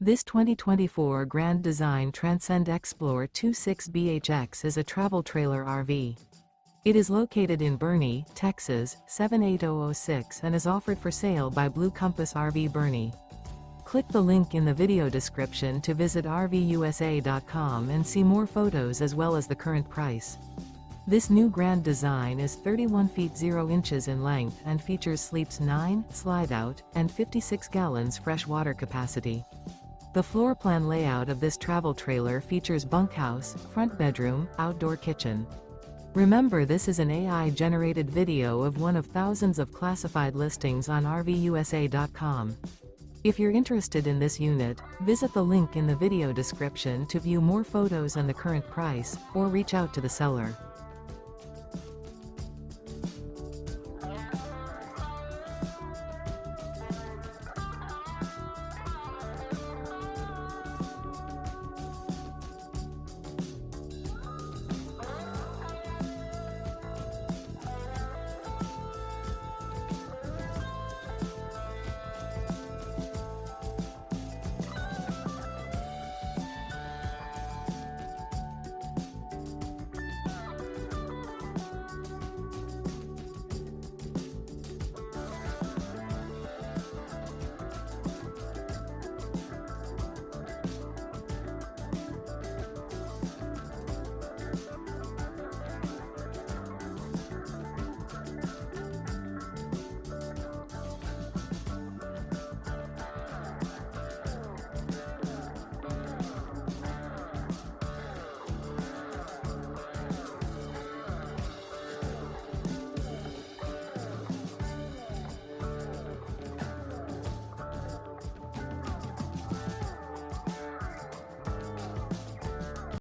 This 2024 Grand Design Transcend Xplor 26BHX is a travel trailer RV. It is located in Boerne, Texas, 78006 and is offered for sale by Blue Compass RV Boerne. Click the link in the video description to visit RVUSA.com and see more photos as well as the current price. This new Grand Design is 31 feet 0 inches in length and features sleeps 9, Slideout, and 56 gallons fresh water capacity. The floor plan layout of this travel trailer features bunkhouse, front bedroom, outdoor kitchen. Remember, this is an AI-generated video of one of thousands of classified listings on RVUSA.com. If you're interested in this unit, visit the link in the video description to view more photos and the current price, or reach out to the seller.